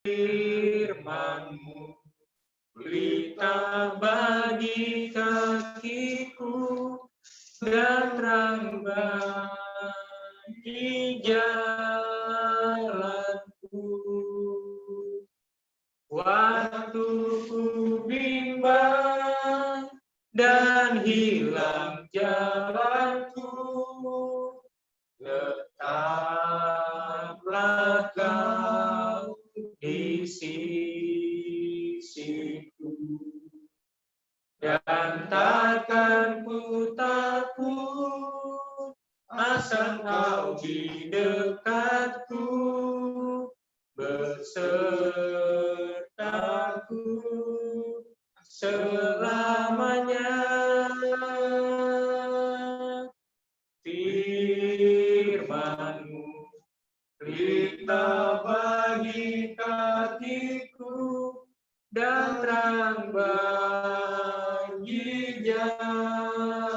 firman-Mu, pelita bagi kakiku dan terang bagi jalanku. Waktu ku bimbang dan hilang jalanku, tetaplah Kau di sisiku, dan takkan ku takut asal Kau di dekatku, bersertaku selamanya. Firman-Mu, pelita bagi kakiku dan terang bagi jalanku.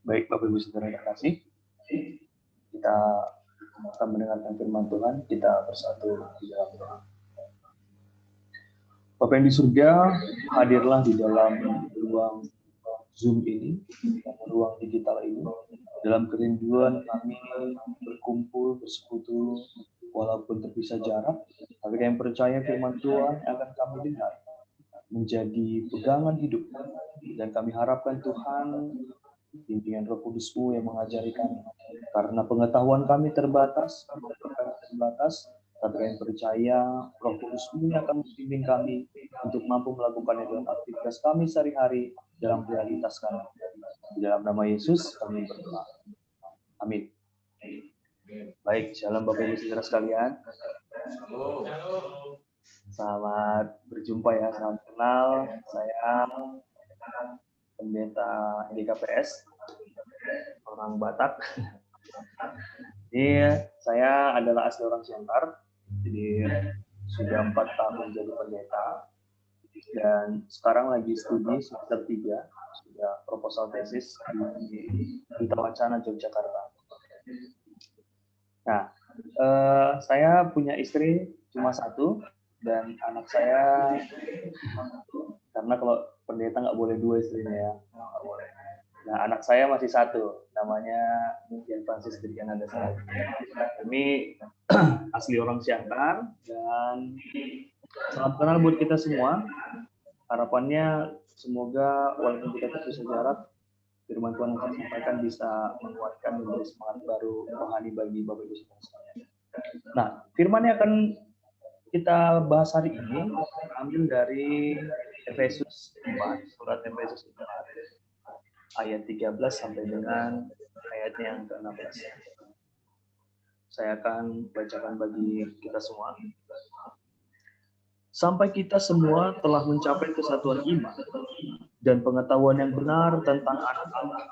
Baik, Bapak Ibu Saudara yang terkasih, kita akan mendengarkan firman Tuhan, kita bersatu di dalam doa. Bapak yang di surga, hadirlah di dalam ruang Zoom ini, ruang digital ini, dalam kerinduan kami berkumpul, bersekutu, walaupun terpisah jarak, tapi kami percaya firman Tuhan akan kami dengar menjadi pegangan hidup, dan kami harapkan Tuhan bimbingan Roh Kudus-Mu yang mengajari kami, karena pengetahuan kami terbatas, tapi kami percaya Roh Kudus-Mu yang akan membimbing kami untuk mampu melakukannya dalam aktivitas kami sehari-hari, dalam realitas kami. Di dalam nama Yesus kami berdoa. Amin. Baik, shalom Bapak Ibu Saudara sekalian. Selamat berjumpa ya, salam kenal. Saya Pendeta DKPS, orang Batak. Jadi saya adalah asli orang Siantar. Jadi sudah 4 tahun jadi pendeta. Dan sekarang lagi studi semester 3, sudah proposal tesis di Duta Wacana Yogyakarta. Nah, saya punya istri cuma 1 dan anak saya, karena kalau pendeta nggak boleh 2 istrinya ya, nggak boleh. Nah, anak saya masih 1, namanya Jan Francis dari Kanada. Kami asli orang Siantar dan salam kenal buat kita semua. Harapannya semoga walaupun kita terpisah jarak, firman Tuhan yang kami sampaikan bisa menguatkan dan memberi semangat baru rohani bagi Bapak Ibu sekalian. Nah, firman yang akan kita bahas hari ini ambil dari Efesus 4, surat Efesus 4, ayat 13 sampai dengan ayatnya yang ke-16. Saya akan bacakan bagi kita semua. Sampai kita semua telah mencapai kesatuan iman dan pengetahuan yang benar tentang anak-anak,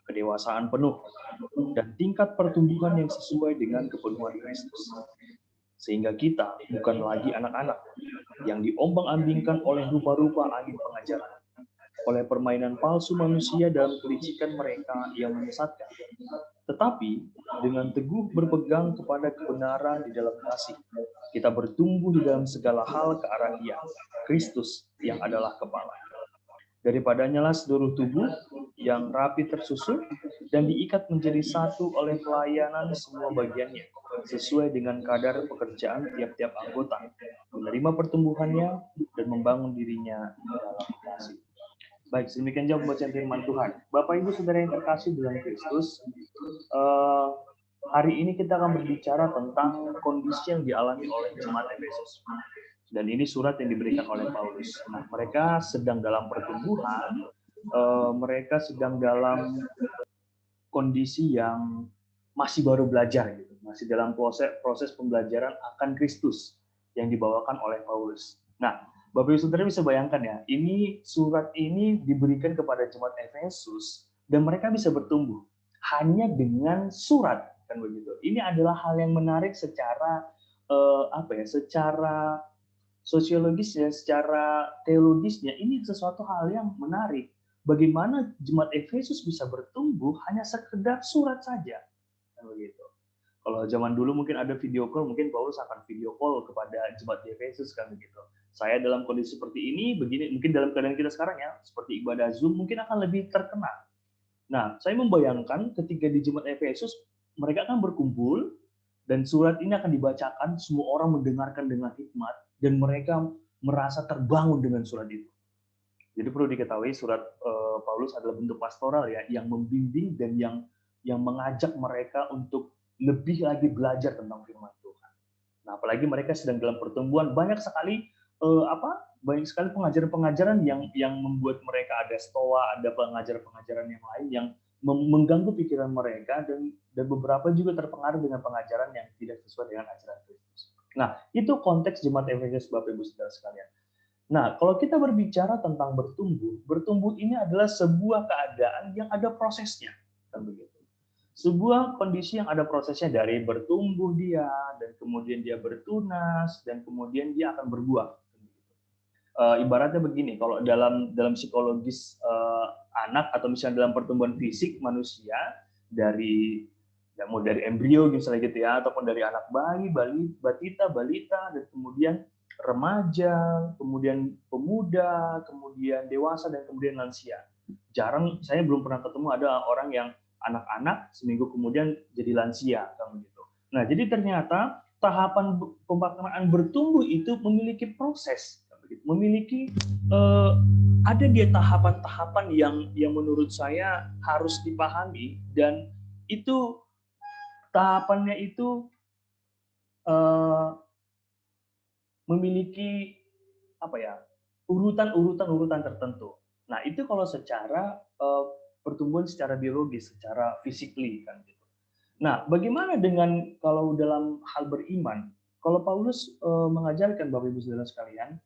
kedewasaan penuh, dan tingkat pertumbuhan yang sesuai dengan kepenuhan Kristus. Sehingga kita bukan lagi anak-anak yang diombang-ambingkan oleh rupa-rupa angin pengajaran, oleh permainan palsu manusia dalam kelicikan mereka yang menyesatkan, tetapi dengan teguh berpegang kepada kebenaran di dalam kasih, kita bertumbuh di dalam segala hal ke arah Dia, Kristus yang adalah kepala. Daripadanya lah seluruh tubuh yang rapi tersusun dan diikat menjadi satu oleh pelayanan semua bagiannya, sesuai dengan kadar pekerjaan tiap-tiap anggota, menerima pertumbuhannya dan membangun dirinya dalam kasih. Baik, demikian jauh pembacaan firman Tuhan. Bapak Ibu Saudara yang terkasih dalam Kristus, hari ini kita akan berbicara tentang kondisi yang dialami oleh jemaat Efesus. Dan ini surat yang diberikan oleh Paulus. Nah, mereka sedang dalam pertumbuhan, mereka sedang dalam kondisi yang masih baru belajar, gitu. Masih dalam proses pembelajaran akan Kristus yang dibawakan oleh Paulus. Nah, Bapak Ibu Saudara bisa bayangkan ya, ini surat ini diberikan kepada jemaat Efesus dan mereka bisa bertumbuh hanya dengan surat, kan begitu. Ini adalah hal yang menarik secara secara sosiologisnya, secara teologisnya, ini sesuatu hal yang menarik. Bagaimana jemaat Efesus bisa bertumbuh hanya sekedar surat saja. kan begitu. Kalau zaman dulu mungkin ada video call, mungkin Paulus akan video call kepada jemaat di Efesus kan begitu. Saya dalam kondisi seperti ini, begini, mungkin dalam keadaan kita sekarang ya, seperti ibadah Zoom mungkin akan lebih terkenal. Nah, saya membayangkan ketika di jemaat Efesus, mereka akan berkumpul, dan surat ini akan dibacakan, semua orang mendengarkan dengan hikmat, dan mereka merasa terbangun dengan surat itu. Jadi perlu diketahui surat Paulus adalah bentuk pastoral ya, yang membimbing dan yang mengajak mereka untuk lebih lagi belajar tentang firman Tuhan. Nah, apalagi mereka sedang dalam pertumbuhan, banyak sekali pengajaran-pengajaran yang membuat mereka ada stoa, ada pengajaran-pengajaran yang lain yang mengganggu pikiran mereka, dan beberapa juga terpengaruh dengan pengajaran yang tidak sesuai dengan ajaran Kristus. Nah, itu konteks jemaat Efesus, Bapak Ibu Saudara sekalian. Nah, kalau kita berbicara tentang bertumbuh ini adalah sebuah keadaan yang ada prosesnya, kan begitu. Sebuah kondisi yang ada prosesnya, dari bertumbuh dia, dan kemudian dia bertunas, dan kemudian dia akan berbuah. Ibaratnya begini, kalau dalam psikologis anak, atau misalnya dalam pertumbuhan fisik manusia, dari embrio misalnya gitu ya, ataupun dari anak bayi, balita, dan kemudian remaja, kemudian pemuda, kemudian dewasa, dan kemudian lansia. Saya belum pernah ketemu ada orang yang anak-anak seminggu kemudian jadi lansia, kan begitu. Nah, jadi ternyata tahapan pemaknaan bertumbuh itu memiliki proses, memiliki ada dia tahapan-tahapan yang menurut saya harus dipahami, dan itu tahapannya itu memiliki urutan tertentu. Nah, itu kalau secara pertumbuhan secara biologis, secara physically kan gitu. Nah, bagaimana dengan kalau dalam hal beriman? Kalau Paulus mengajarkan Bapak Ibu Saudara sekalian,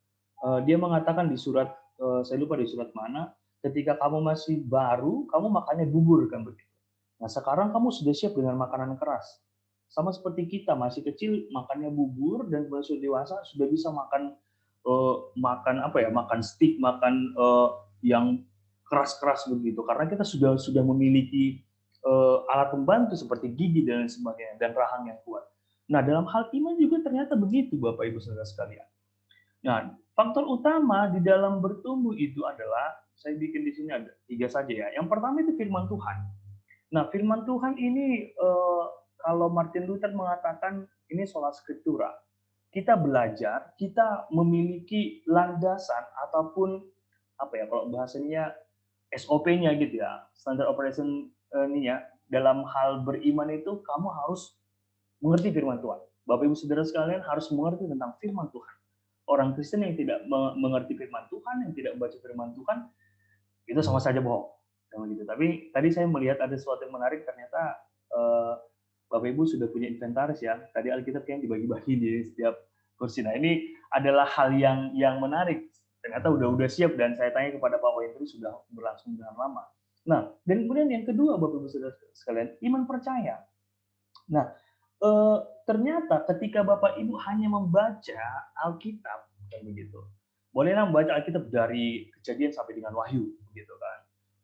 dia mengatakan di surat, saya lupa di surat mana, ketika kamu masih baru, kamu makannya bubur kan begitu. Nah, sekarang kamu sudah siap dengan makanan keras. Sama seperti kita masih kecil makannya bubur, dan sudah dewasa sudah bisa makan makan steak, makan yang keras-keras begitu, karena kita sudah memiliki alat pembantu seperti gigi dan lain sebagainya, dan rahang yang kuat. Nah, dalam hal iman juga ternyata begitu, Bapak Ibu Saudara sekalian. Nah, faktor utama di dalam bertumbuh itu adalah, saya bikin di sini ada 3 saja ya. Yang pertama itu firman Tuhan. Nah, firman Tuhan ini kalau Martin Luther mengatakan ini sola scriptura. Kita belajar, kita memiliki landasan ataupun kalau bahasanya SOP-nya gitu ya, standard operation ini ya, dalam hal beriman itu kamu harus mengerti firman Tuhan. Bapak Ibu Saudara sekalian harus mengerti tentang firman Tuhan. Orang Kristen yang tidak mengerti firman Tuhan, yang tidak membaca firman Tuhan, itu sama saja bohong. Gitu. Tapi tadi saya melihat ada sesuatu yang menarik, ternyata Bapak Ibu sudah punya inventaris ya. Tadi Alkitab yang dibagi-bagi di setiap kursi. Nah, ini adalah hal yang menarik. Ternyata udah siap, dan saya tanya kepada Pak Wendri sudah berlangsung dengan lama. Nah, dan kemudian yang kedua, Bapak Ibu Saudara sekalian, iman percaya. Nah, ternyata ketika Bapak Ibu hanya membaca Alkitab kayak begitu. Bolehlah membaca Alkitab dari Kejadian sampai dengan Wahyu begitu kan.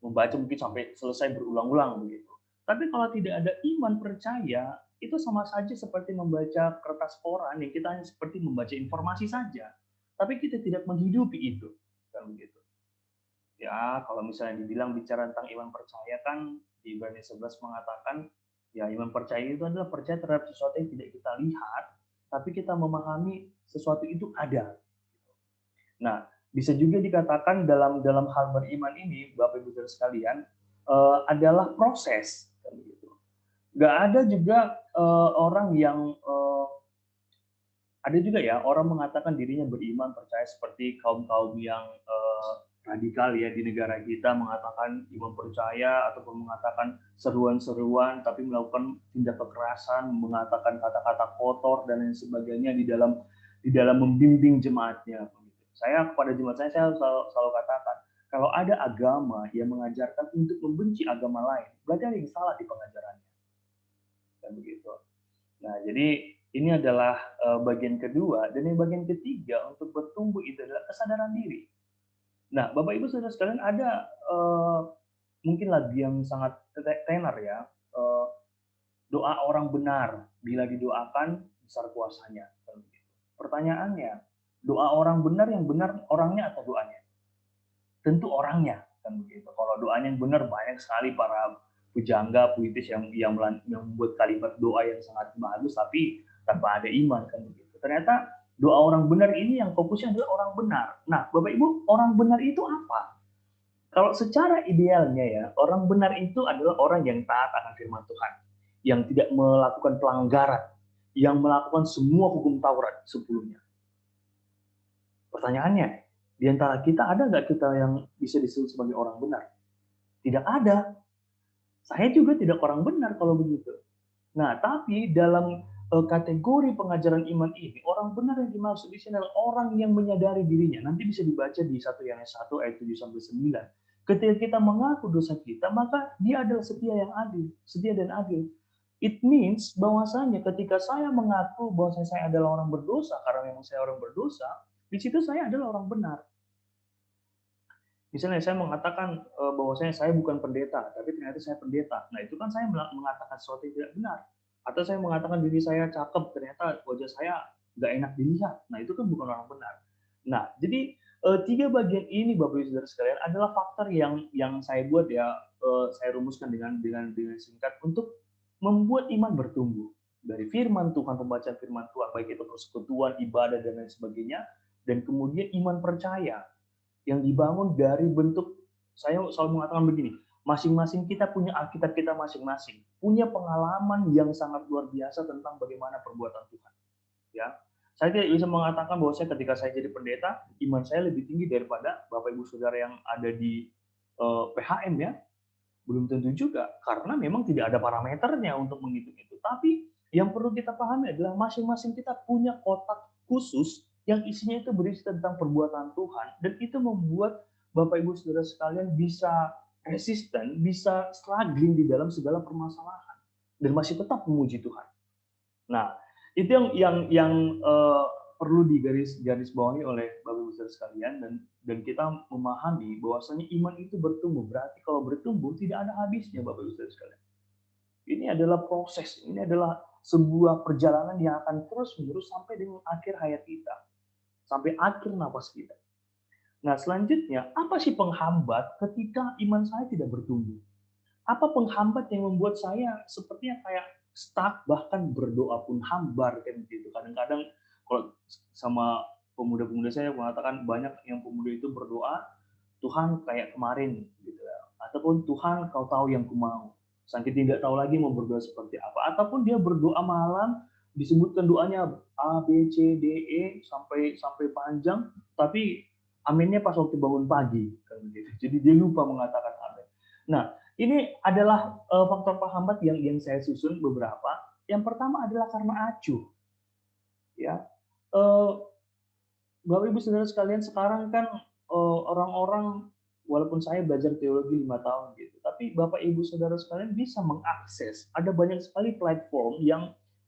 Membaca mungkin sampai selesai berulang-ulang begitu. Tapi kalau tidak ada iman percaya, itu sama saja seperti membaca kertas koran yang kita hanya seperti membaca informasi saja. Tapi kita tidak menghidupi itu. Kan begitu. Ya, kalau misalnya dibilang bicara tentang iman percaya kan di Ibrani 11 mengatakan ya, iman percaya itu adalah percaya terhadap sesuatu yang tidak kita lihat, tapi kita memahami sesuatu itu ada. Nah, bisa juga dikatakan dalam hal beriman ini, Bapak Ibu Saudara sekalian, adalah proses. Nggak ada juga orang yang ada juga ya orang mengatakan dirinya beriman percaya seperti kaum-kaum yang radikal ya di negara kita, mengatakan iman percaya ataupun mengatakan seruan-seruan tapi melakukan tindak kekerasan, mengatakan kata-kata kotor dan lain sebagainya di dalam membimbing jemaatnya. Saya kepada jemaat saya selalu katakan, kalau ada agama yang mengajarkan untuk membenci agama lain, berarti ada yang salah di pengajarannya. Dan begitu. Nah, jadi ini adalah bagian kedua, dan yang bagian ketiga untuk bertumbuh itu adalah kesadaran diri. Nah, Bapak Ibu Saudara sekalian, ada mungkin lagu yang sangat tenar ya, Doa orang benar, bila didoakan, besar kuasanya. Pertanyaannya, doa orang benar yang benar orangnya atau doanya? Tentu orangnya. Kan begitu. Kalau doanya yang benar, banyak sekali para pujangga, puitis yang membuat kalimat doa yang sangat bagus, tapi tanpa ada iman. Kan begitu. Ternyata doa orang benar ini yang fokusnya adalah orang benar. Nah, Bapak Ibu, orang benar itu apa? Kalau secara idealnya ya, orang benar itu adalah orang yang taat akan firman Tuhan, yang tidak melakukan pelanggaran, yang melakukan semua hukum Taurat sebelumnya. Pertanyaannya, di antara kita ada nggak kita yang bisa disebut sebagai orang benar? Tidak ada. Saya juga tidak orang benar kalau begitu. Nah, tapi dalam kategori pengajaran iman ini, orang benar yang dimaksud di sini adalah orang yang menyadari dirinya. Nanti bisa dibaca di 1 Yohanes 1 ayat 7-9. Ketika kita mengaku dosa kita, maka dia adalah setia dan adil. It means bahwasanya ketika saya mengaku bahwa saya adalah orang berdosa, karena memang saya orang berdosa, di situ saya adalah orang benar. Misalnya saya mengatakan bahwasanya saya bukan pendeta, tapi ternyata saya pendeta. Nah, itu kan saya mengatakan sesuatu yang tidak benar. Atau saya mengatakan diri saya cakep, ternyata wajah saya nggak enak dilihat. Nah, itu kan bukan orang benar. Nah, jadi 3 bagian ini, Bapak Ibu Saudara sekalian, adalah faktor yang saya buat ya, saya rumuskan dengan singkat untuk membuat iman bertumbuh. Dari firman Tuhan, pembacaan firman Tuhan, baik itu persekutuan, ibadah, dan lain sebagainya, dan kemudian iman percaya yang dibangun dari bentuk, saya selalu mengatakan begini, masing-masing kita punya Alkitab kita masing-masing, punya pengalaman yang sangat luar biasa tentang bagaimana perbuatan Tuhan. Ya, saya tidak bisa mengatakan bahwa ketika saya jadi pendeta, iman saya lebih tinggi daripada Bapak Ibu Saudara yang ada di PHM ya. Belum tentu juga, karena memang tidak ada parameternya untuk menghitung itu. Tapi yang perlu kita pahami adalah masing-masing kita punya kotak khusus yang isinya itu berisi tentang perbuatan Tuhan, dan itu membuat Bapak Ibu Saudara sekalian bisa resisten, bisa struggling di dalam segala permasalahan, dan masih tetap memuji Tuhan. Nah, itu yang perlu digaris bawahi oleh Bapak Ibu Saudara sekalian, dan kita memahami bahwasanya iman itu bertumbuh. Berarti kalau bertumbuh tidak ada habisnya, Bapak Ibu Saudara sekalian. Ini adalah proses, ini adalah sebuah perjalanan yang akan terus-menerus sampai dengan akhir hayat kita, sampai akhir nafas kita. Nah, selanjutnya, apa sih penghambat ketika iman saya tidak bertumbuh? Apa penghambat yang membuat saya sepertinya kayak stuck, bahkan berdoa pun hambar kan gitu. Kadang-kadang kalau sama pemuda-pemuda saya mengatakan, banyak yang pemuda itu berdoa, Tuhan kayak kemarin gitu ya. Ataupun Tuhan kau tahu yang ku mau. Saking tidak tahu lagi mau berdoa seperti apa. Ataupun dia berdoa malam, disebutkan doanya A, B, C, D, E sampai panjang, tapi aminnya pas waktu bangun pagi kan gitu. Jadi dia lupa mengatakan amin. Nah, ini adalah faktor penghambat yang saya susun beberapa. Yang pertama adalah karena acuh. Ya, Bapak Ibu Saudara sekalian, sekarang kan orang-orang, walaupun saya belajar teologi 5 tahun gitu, tapi Bapak Ibu Saudara sekalian bisa mengakses, ada banyak sekali platform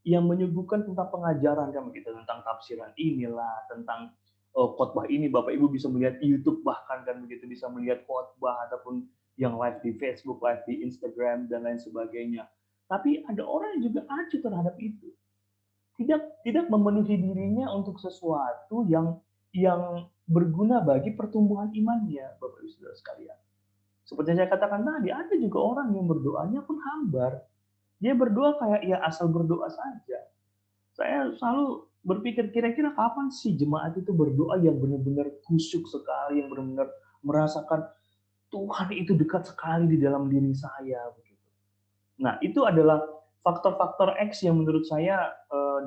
yang menyuguhkan tentang pengajaran kan begitu, tentang tafsiran inilah, tentang khotbah ini. Bapak Ibu bisa melihat YouTube, bahkan kan begitu, bisa melihat khotbah ataupun yang live di Facebook, live di Instagram, dan lain sebagainya. Tapi ada orang yang juga acuh terhadap itu. Tidak memenuhi dirinya untuk sesuatu yang berguna bagi pertumbuhan imannya, Bapak Ibu Saudara sekalian. Seperti yang saya katakan tadi, ada juga orang yang berdoanya pun hambar. Dia berdoa kayak ya asal berdoa saja. Saya selalu berpikir, kira-kira kapan sih jemaat itu berdoa yang benar-benar khusyuk sekali, yang benar-benar merasakan Tuhan itu dekat sekali di dalam diri saya begitu. Nah, itu adalah faktor-faktor X yang menurut saya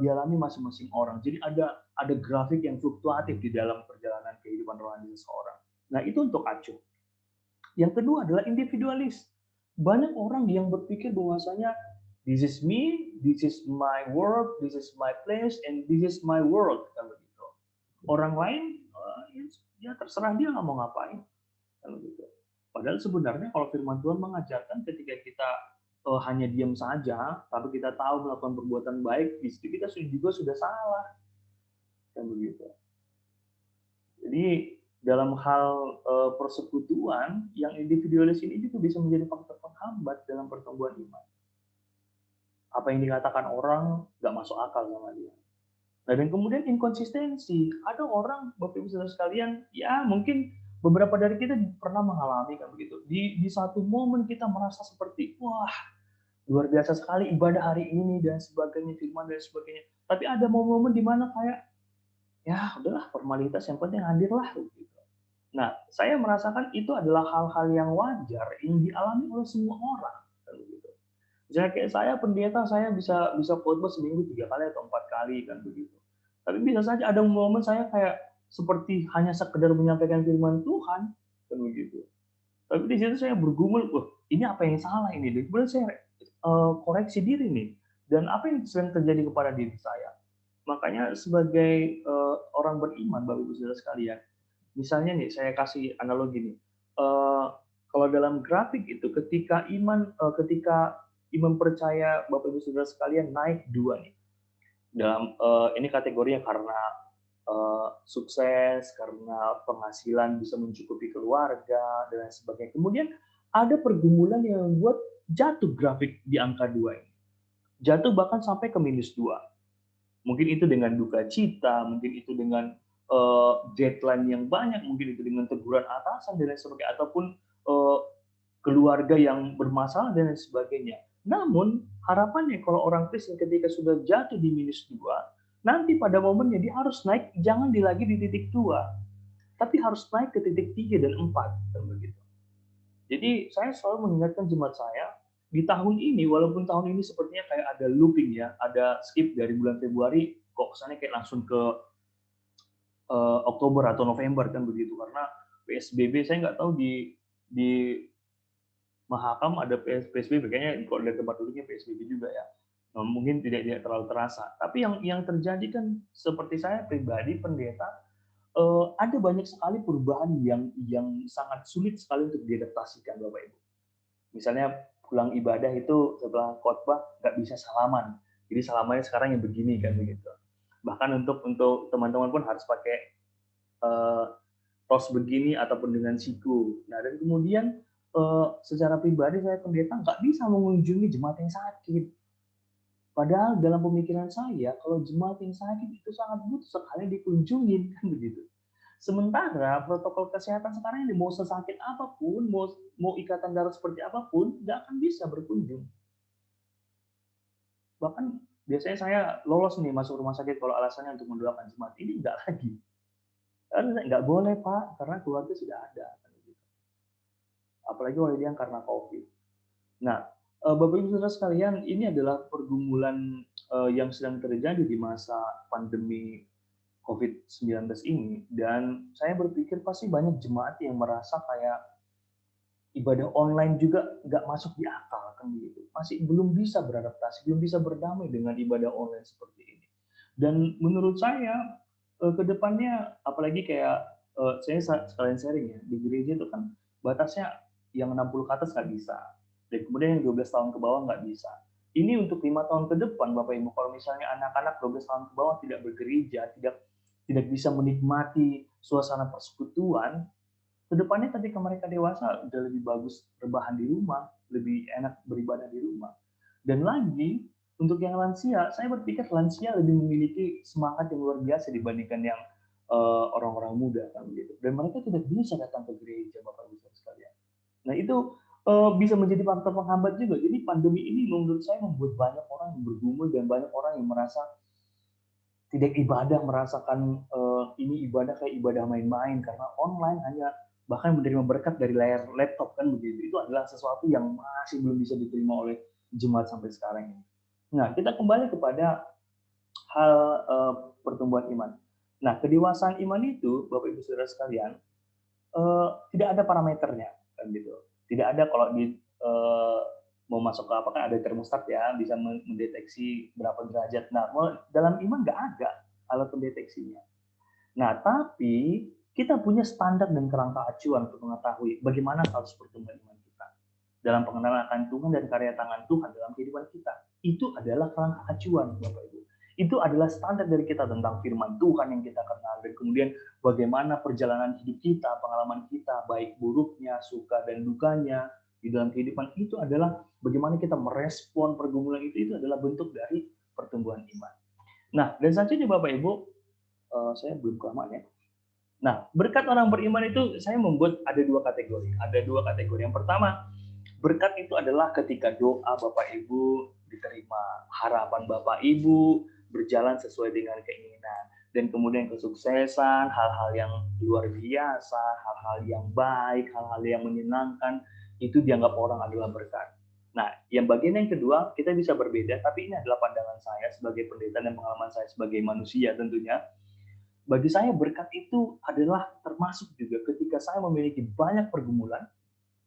dialami masing-masing orang. Jadi ada grafik yang fluktuatif di dalam perjalanan kehidupan rohani seseorang. Nah, itu untuk acuh. Yang kedua adalah individualis. Banyak orang yang berpikir bahwasanya this is me, this is my work, this is my place, and this is my world. Kan begitu. Orang lain ya terserah dia nggak mau ngapain. Kan begitu. Padahal sebenarnya kalau firman Tuhan mengajarkan ketika kita hanya diam saja, tapi kita tahu melakukan perbuatan baik, di situ kita juga sudah salah. Kan begitu. Jadi dalam hal persekutuan, yang individualis ini juga bisa menjadi faktor penghambat dalam pertumbuhan iman. Apa yang dikatakan orang nggak masuk akal sama dia. Nah, dan kemudian inkonsistensi. Ada orang, Bapak Ibu Saudara sekalian, ya mungkin beberapa dari kita pernah mengalami kan begitu. Di satu momen kita merasa seperti, wah luar biasa sekali ibadah hari ini dan sebagainya, firman dan sebagainya. Tapi ada momen-momen di mana kayak, ya udahlah formalitas yang penting hadirlah gitu. Nah, saya merasakan itu adalah hal-hal yang wajar yang dialami oleh semua orang kan begitu. Misalnya kayak saya pendeta, saya bisa bisa khotbah seminggu 3 kali atau 4 kali kan begitu. Tapi bisa saja ada momen saya kayak seperti hanya sekedar menyampaikan firman Tuhan kan begitu. Tapi di situ saya bergumul, wah ini apa yang salah ini? Dan kemudian saya koreksi diri nih. Dan apa yang sedang terjadi kepada diri saya? Makanya sebagai orang beriman, Bapak Ibu Saudara sekalian, misalnya nih saya kasih analogi nih. Kalau dalam grafik itu ketika iman percaya Bapak Ibu Saudara sekalian naik 2 nih. Dalam ini kategorinya karena sukses, karena penghasilan bisa mencukupi keluarga dan lain sebagainya. Kemudian ada pergumulan yang membuat jatuh grafik di angka 2 ini. Jatuh bahkan sampai ke -2. Mungkin itu dengan duka cita, mungkin itu dengan deadline yang banyak, mungkin itu dengan teguran atasan dan lain sebagainya, ataupun keluarga yang bermasalah dan lain sebagainya. Namun harapannya kalau orang Kristen ketika sudah jatuh di -2, nanti pada momennya dia harus naik, jangan lagi di titik 2, tapi harus naik ke titik 3 dan 4 kan begitu. Jadi saya selalu mengingatkan jemaat saya di tahun ini, walaupun tahun ini sepertinya kayak ada looping ya, ada skip dari bulan Februari kok kesannya kayak langsung ke Oktober atau November kan begitu, karena PSBB saya nggak tahu di Mahakam ada PSBB, kayaknya kalau dari tempat duduknya PSBB juga ya. Nah, mungkin tidak terlalu terasa. Tapi yang terjadi kan seperti saya pribadi pendeta, ada banyak sekali perubahan yang sangat sulit sekali untuk diadaptasikan Bapak Ibu. Misalnya pulang ibadah itu setelah khotbah nggak bisa salaman. Jadi salamannya sekarang yang begini kan begitu. Bahkan untuk teman-teman pun harus pakai tos begini ataupun dengan siku. Nah, dan kemudian secara pribadi saya pendeta nggak bisa mengunjungi jemaat yang sakit. Padahal dalam pemikiran saya, kalau jemaat yang sakit itu sangat butuh sekali dikunjungin kan begitu. Sementara protokol kesehatan sekarang ini mau sesakit apapun, mau ikatan darah seperti apapun, nggak akan bisa berkunjung. Bahkan biasanya saya lolos nih masuk rumah sakit kalau alasannya untuk mendoakan jemaat. Ini nggak lagi. Nggak boleh Pak, karena keluarga sudah ada. Apalagi kalau dia karena COVID. Nah, Bapak Ibu Saudara sekalian, ini adalah pergumulan yang sedang terjadi di masa pandemi COVID-19 ini, dan saya berpikir pasti banyak jemaat yang merasa kayak ibadah online juga nggak masuk di akal kan begitu. Masih belum bisa beradaptasi, belum bisa berdamai dengan ibadah online seperti ini. Dan menurut saya ke depannya apalagi kayak saya sekalian sharing ya, di gereja itu kan batasnya yang 60 ke atas nggak bisa. Dan kemudian yang 12 tahun ke bawah nggak bisa. Ini untuk 5 tahun ke depan Bapak Ibu, kalau misalnya anak-anak 12 tahun ke bawah tidak bergereja, tidak bisa menikmati suasana persekutuan, kedepannya ketika mereka dewasa udah lebih bagus rebahan di rumah, lebih enak beribadah di rumah. Dan lagi untuk yang lansia, saya berpikir lansia lebih memiliki semangat yang luar biasa dibandingkan yang orang-orang muda kan begitu. Dan mereka tidak bisa datang ke gereja Bapak Ibu sekalian. Nah itu bisa menjadi faktor penghambat juga. Jadi pandemi ini menurut saya membuat banyak orang yang bergumul dan banyak orang yang merasa tidak ibadah, merasakan ini ibadah kayak ibadah main-main karena online hanya bahkan menerima berkat dari layar laptop kan begitu. Itu adalah sesuatu yang masih belum bisa diterima oleh jemaat sampai sekarang ini. Nah, kita kembali kepada hal pertumbuhan iman. Nah, kedewasaan iman itu, Bapak Ibu Saudara sekalian, tidak ada parameternya kan gitu. Tidak ada kalau di mau masuk ke apa kan ada termostat ya, bisa mendeteksi berapa derajat. Nah, dalam iman nggak ada alat pendeteksinya. Nah, tapi kita punya standar dan kerangka acuan untuk mengetahui bagaimana status pertumbuhan iman kita. Dalam pengenalan akan Tuhan dan karya tangan Tuhan dalam kehidupan kita. Itu adalah kerangka acuan, Bapak Ibu. Itu adalah standar dari kita tentang firman Tuhan yang kita kenal. Dan kemudian bagaimana perjalanan hidup kita, pengalaman kita, baik buruknya, suka dan dukanya, di dalam kehidupan itu adalah bagaimana kita merespon pergumulan itu adalah bentuk dari pertumbuhan iman. Nah, dan selanjutnya Bapak Ibu, saya belum kelamaan ya. Nah, berkat orang beriman itu saya membuat ada dua kategori. Ada dua kategori. Yang pertama, berkat itu adalah ketika doa Bapak Ibu diterima, harapan Bapak Ibu berjalan sesuai dengan keinginan, dan kemudian kesuksesan, hal-hal yang luar biasa, hal-hal yang baik, hal-hal yang menyenangkan, itu dianggap orang adalah berkat. Nah, yang bagian yang kedua, kita bisa berbeda, tapi ini adalah pandangan saya sebagai pendeta dan pengalaman saya sebagai manusia tentunya. Bagi saya berkat itu adalah termasuk juga ketika saya memiliki banyak pergumulan,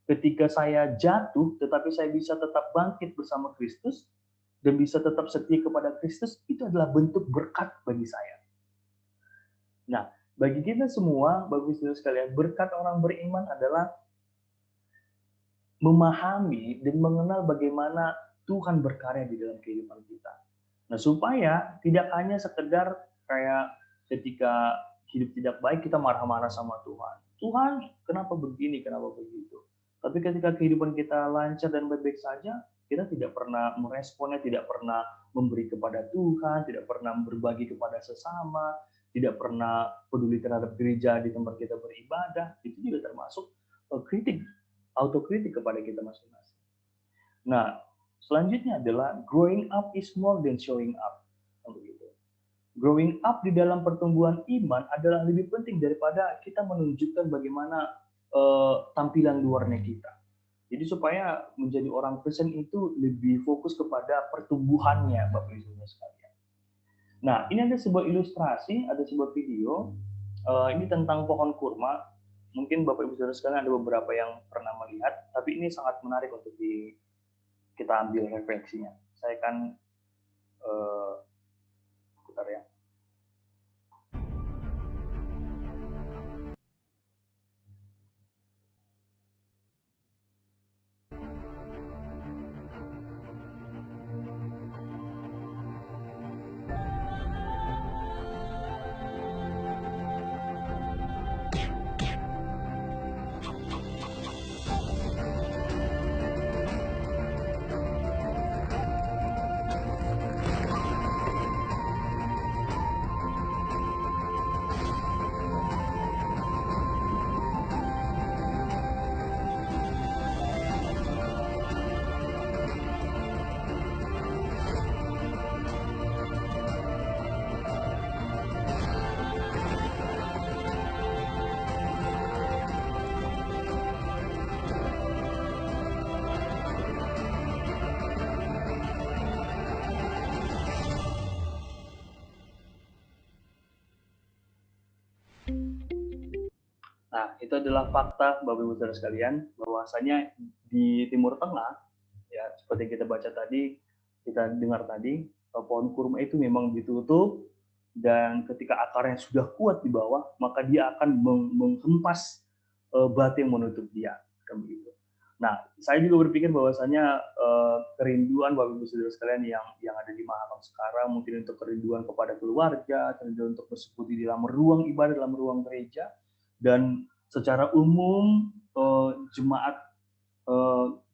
ketika saya jatuh, tetapi saya bisa tetap bangkit bersama Kristus, dan bisa tetap setia kepada Kristus, itu adalah bentuk berkat bagi saya. Nah, bagi kita semua, bagi saudara sekalian, berkat orang beriman adalah memahami dan mengenal bagaimana Tuhan berkarya di dalam kehidupan kita. Nah, supaya tidak hanya sekedar kayak ketika hidup tidak baik kita marah-marah sama Tuhan. Tuhan, kenapa begini, kenapa begitu? Tapi ketika kehidupan kita lancar dan baik-baik saja, kita tidak pernah meresponnya, tidak pernah memberi kepada Tuhan, tidak pernah berbagi kepada sesama, tidak pernah peduli terhadap gereja di tempat kita beribadah. Itu juga termasuk kritik, autokritik kepada kita masing-masing. Nah, selanjutnya adalah growing up is more than showing up. Begitu. Growing up di dalam pertumbuhan iman adalah lebih penting daripada kita menunjukkan bagaimana tampilan luarnya kita. Jadi supaya menjadi orang Kristen itu lebih fokus kepada pertumbuhannya, Bapak Ibu sekalian. Nah, ini ada sebuah ilustrasi, ada sebuah video. Ini tentang pohon kurma. Mungkin Bapak Ibu Saudara sekalian ada beberapa yang pernah melihat, tapi ini sangat menarik untuk kita ambil refleksinya. Saya akan putar ya. Nah, itu adalah fakta Bapak Ibu Saudara sekalian, bahwasanya di Timur Tengah, ya seperti kita baca tadi, kita dengar tadi, pohon kurma itu memang ditutup, dan ketika akarnya sudah kuat di bawah, maka dia akan menghempas batu yang menutup dia. Begitu. Nah, saya juga berpikir bahwasanya kerinduan Bapak Ibu Saudara sekalian yang ada di Mahakam sekarang, mungkin untuk kerinduan kepada keluarga, kerinduan untuk bersekutu di dalam ruang ibadah, dalam ruang gereja, dan secara umum jemaat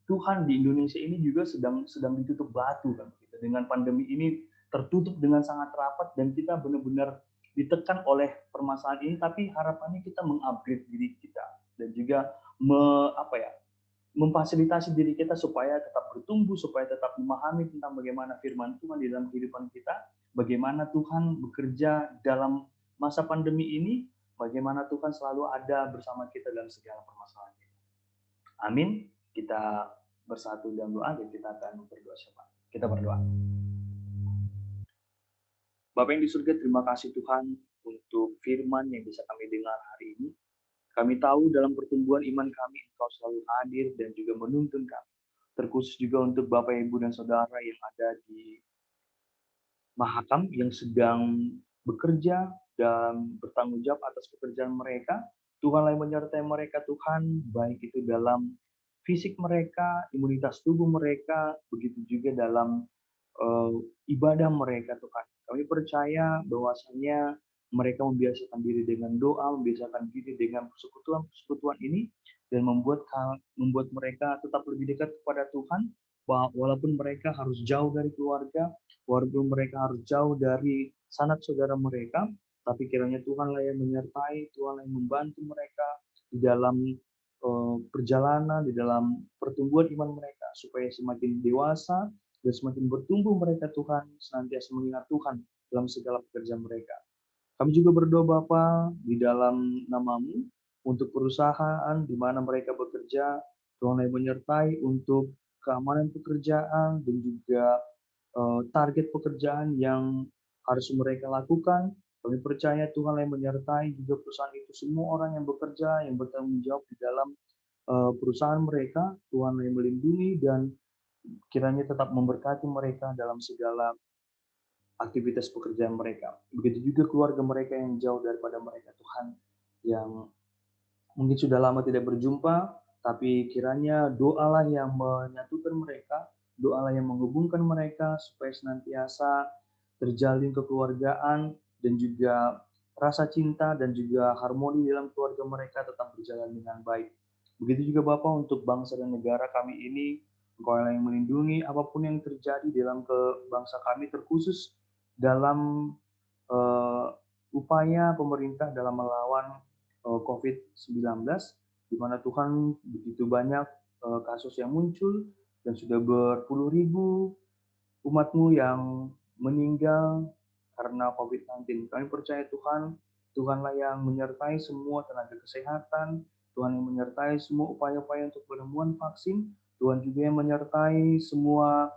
Tuhan di Indonesia ini juga sedang ditutup batu kan, dengan pandemi ini tertutup dengan sangat rapat, dan kita benar-benar ditekan oleh permasalahan ini, tapi harapannya kita mengupgrade diri kita dan juga memfasilitasi diri kita supaya tetap bertumbuh, supaya tetap memahami tentang bagaimana firman Tuhan di dalam kehidupan kita, bagaimana Tuhan bekerja dalam masa pandemi ini, bagaimana Tuhan selalu ada bersama kita dalam segala permasalahan kita. Amin. Kita bersatu dalam doa dan kita akan berdoa sama. Kita berdoa. Bapak yang di surga, terima kasih Tuhan untuk firman yang bisa kami dengar hari ini. Kami tahu dalam pertumbuhan iman kami, Engkau selalu hadir dan juga menuntun kami. Terkhusus juga untuk Bapak, Ibu, dan Saudara yang ada di Mahakam yang sedang bekerja dan bertanggung jawab atas pekerjaan mereka. Tuhanlah yang menyertai mereka, Tuhan, baik itu dalam fisik mereka, imunitas tubuh mereka, begitu juga dalam ibadah mereka, Tuhan. Kami percaya bahwasanya mereka membiasakan diri dengan doa, membiasakan diri dengan persekutuan-persekutuan ini, dan membuat mereka tetap lebih dekat kepada Tuhan, walaupun mereka harus jauh dari keluarga, walaupun mereka harus jauh dari sanak saudara mereka, tapi kiranya Tuhanlah yang menyertai, Tuhanlah yang membantu mereka di dalam perjalanan, di dalam pertumbuhan iman mereka, supaya semakin dewasa dan semakin bertumbuh mereka, Tuhan senantiasa mengingat Tuhan dalam segala pekerjaan mereka. Kami juga berdoa Bapa di dalam nama-Mu untuk perusahaan di mana mereka bekerja, Tuhan yang menyertai untuk keamanan pekerjaan dan juga target pekerjaan yang harus mereka lakukan. Kami percaya Tuhan yang menyertai juga perusahaan itu, semua orang yang bekerja, yang bertanggung jawab di dalam perusahaan mereka, Tuhan yang melindungi dan kiranya tetap memberkati mereka dalam segala aktivitas pekerjaan mereka. Begitu juga keluarga mereka yang jauh daripada mereka, Tuhan, yang mungkin sudah lama tidak berjumpa, tapi kiranya doalah yang menyatukan mereka, doalah yang menghubungkan mereka supaya senantiasa terjalin kekeluargaan dan juga rasa cinta dan juga harmoni dalam keluarga mereka tetap berjalan dengan baik. Begitu juga Bapak untuk bangsa dan negara kami ini, Engkau yang melindungi apapun yang terjadi dalam bangsa kami, terkhusus dalam upaya pemerintah dalam melawan COVID-19, di mana Tuhan begitu banyak kasus yang muncul dan sudah berpuluh ribu umat-Mu yang meninggal karena COVID-19. Kami percaya Tuhan, Tuhanlah yang menyertai semua tenaga kesehatan, Tuhan yang menyertai semua upaya-upaya untuk penemuan vaksin, Tuhan juga yang menyertai semua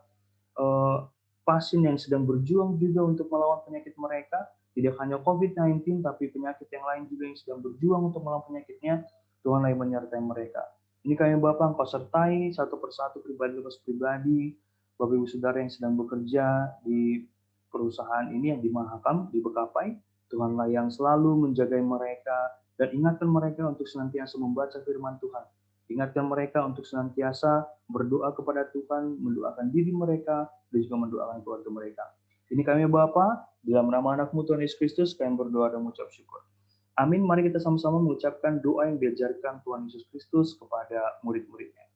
pasien yang sedang berjuang juga untuk melawan penyakit mereka, tidak hanya COVID-19, tapi penyakit yang lain juga yang sedang berjuang untuk melawan penyakitnya, Tuhanlah yang menyertai mereka. Ini kami Bapak, Engkau sertai satu persatu pribadi, Bapak Ibu Saudara yang sedang bekerja di perusahaan ini yang di Mahakam, di Bekapai, Tuhanlah yang selalu menjaga mereka dan ingatkan mereka untuk senantiasa membaca firman Tuhan. Ingatkan mereka untuk senantiasa berdoa kepada Tuhan, mendoakan diri mereka, dan juga mendoakan keluarga mereka. Ini kami Bapa, dalam nama anak-Mu Tuhan Yesus Kristus, kami berdoa dan mengucap syukur. Amin. Mari kita sama-sama mengucapkan doa yang diajarkan Tuhan Yesus Kristus kepada murid-muridnya.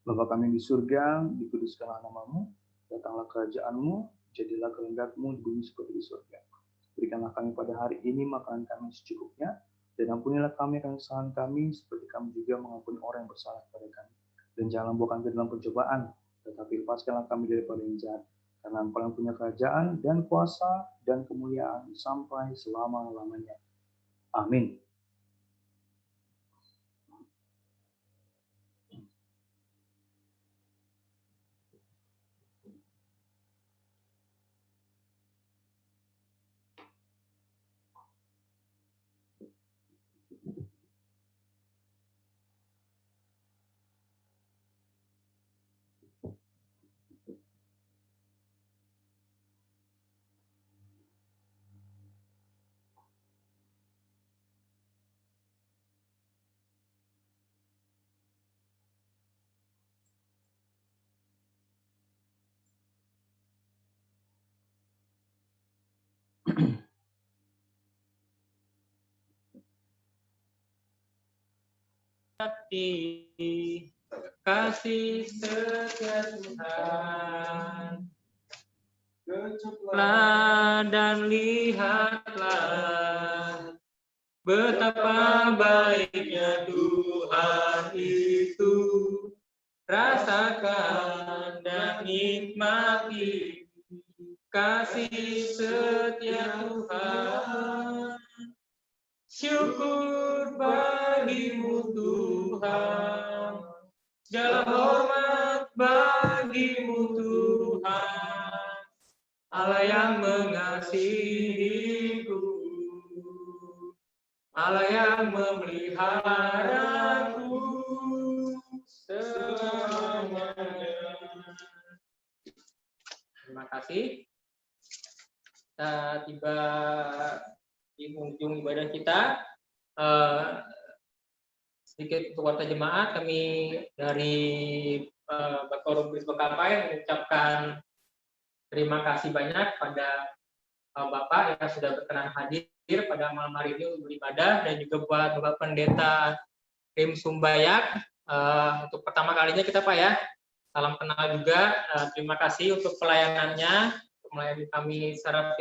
Bapa kami di surga, dikuduskanlah nama-Mu, datanglah kerajaan-Mu, jadilah kehendak-Mu di bumi seperti di surga. Berikanlah kami pada hari ini makanan kami secukupnya, dan ampunilah kami akan kesalahan kami, seperti kami juga mengampuni orang yang bersalah kepada kami. Dan jangan bawa kami ke dalam pencobaan, tetapi lepaskanlah kami daripada yang jahat. Karena Engkau yang punya kerajaan dan kuasa dan kemuliaan sampai selama-lamanya. Amin. Kasih setia Tuhan, kecuplah dan lihatlah betapa baiknya Tuhan itu. Rasakan dan nikmati kasih setia Tuhan. Syukur bagimu Tuhan, segala hormat bagimu Tuhan, Allah yang mengasihiku, Allah yang memeliharaku selamanya. Terima kasih. Kita tiba di ujung ibadah kita. Sedikit untuk warta jemaat, kami dari Bapak Rubis Bekapai mengucapkan terima kasih banyak pada Bapak yang sudah berkenan hadir pada malam hari ini untuk beribadah, dan juga buat Bapak Pendeta tim Sumbayak. Untuk pertama kalinya kita Pak ya, salam kenal juga. Terima kasih untuk pelayanannya, untuk melayani kami secara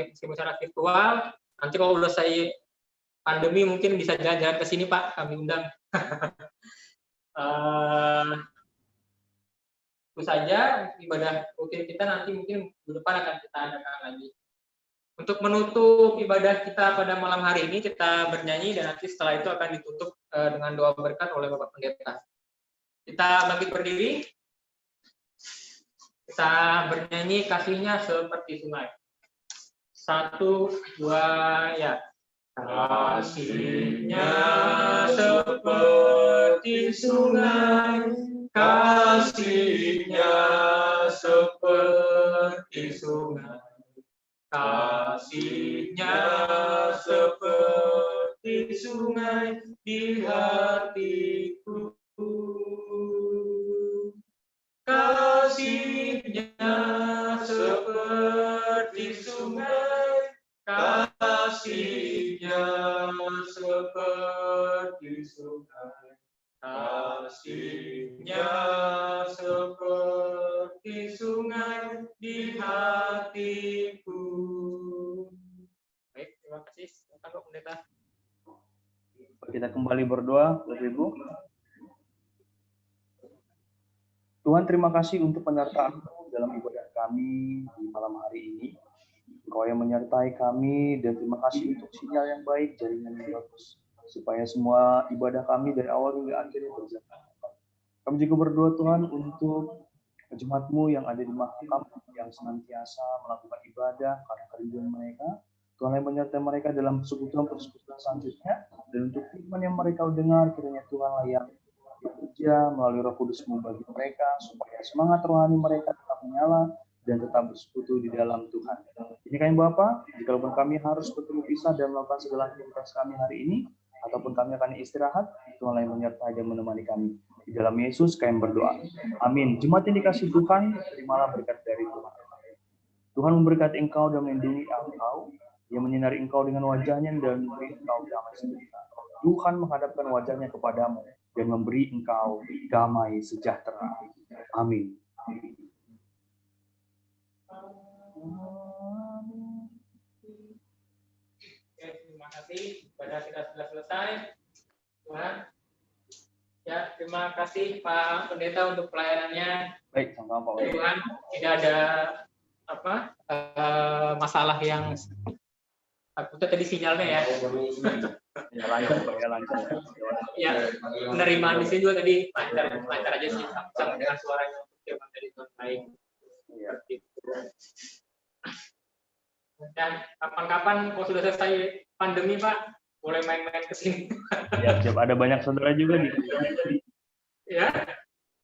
virtual. Nanti kalau udah saya pandemi mungkin bisa jalan-jalan ke sini Pak, kami undang. Itu saja ibadah rutin kita, nanti mungkin minggu depan akan kita adakan lagi. Untuk menutup ibadah kita pada malam hari ini, kita bernyanyi dan nanti setelah itu akan ditutup dengan doa berkat oleh Bapak Pendeta. Kita bangkit berdiri, kita bernyanyi kasihnya seperti sungai. 1, 2, ya. Kasihnya seperti sungai, kasihnya seperti sungai, kasihnya seperti sungai di hatiku. Kasihnya seperti sungai, kasihnya seperti sungai, kasihnya seperti sungai di hatiku. Baik, terima kasih. Silakan Pak Pendeta. Kita kembali berdoa, Bapak Ibu. Tuhan, terima kasih untuk penyertaan-Mu dalam ibadah kami di malam hari ini. Engkau yang menyertai kami, dan terima kasih untuk sinyal yang baik, jaringan yang bagus, supaya semua ibadah kami dari awal hingga akhirnya berjalan. Kami juga berdoa Tuhan untuk jemaat-Mu yang ada di Mahakam, yang senantiasa melakukan ibadah karena kerinduan mereka. Tuhan yang menyertai mereka dalam persekutuan selanjutnya, dan untuk firman yang mereka dengar, kiranya Tuhanlah yang bekerja melalui Roh Kudus-Mu bagi mereka, supaya semangat rohani mereka tetap menyala dan tetap bersekutu di dalam Tuhan. Ini kami Bapa, jikalau kami harus bertemu pisah dan melakukan segala aktivitas kami hari ini, ataupun kami akan istirahat, Tuhanlah yang menyertai dan menemani kami. Di dalam Yesus kami berdoa. Amin. Jemaat yang dikasihi Tuhan, terimalah berkat dari Tuhan. Tuhan memberkati engkau dan melindungi engkau, yang menyinari engkau dengan wajahnya dan memberi engkau damai sejahtera. Tuhan menghadapkan wajahnya kepadamu dan memberi engkau damai sejahtera. Amin. Oke, terima kasih. Ibadah kita sudah selesai. Tuhan. Ya, terima kasih Pak Pendeta untuk pelayanannya. Baik, sama-sama Pak. Tuhan, tidak ada masalah yang takutnya tadi sinyalnya ya. Ya, lancar, ya, lancar. Ya, penerimaan di sini juga tadi lancar aja sih, sama dengan suaranya firman dari Tuhan baik. Ya. Dan kapan-kapan kalau sudah selesai pandemi Pak, boleh main-main ke sini. Ya, siap. Ada banyak saudara juga di. Ya.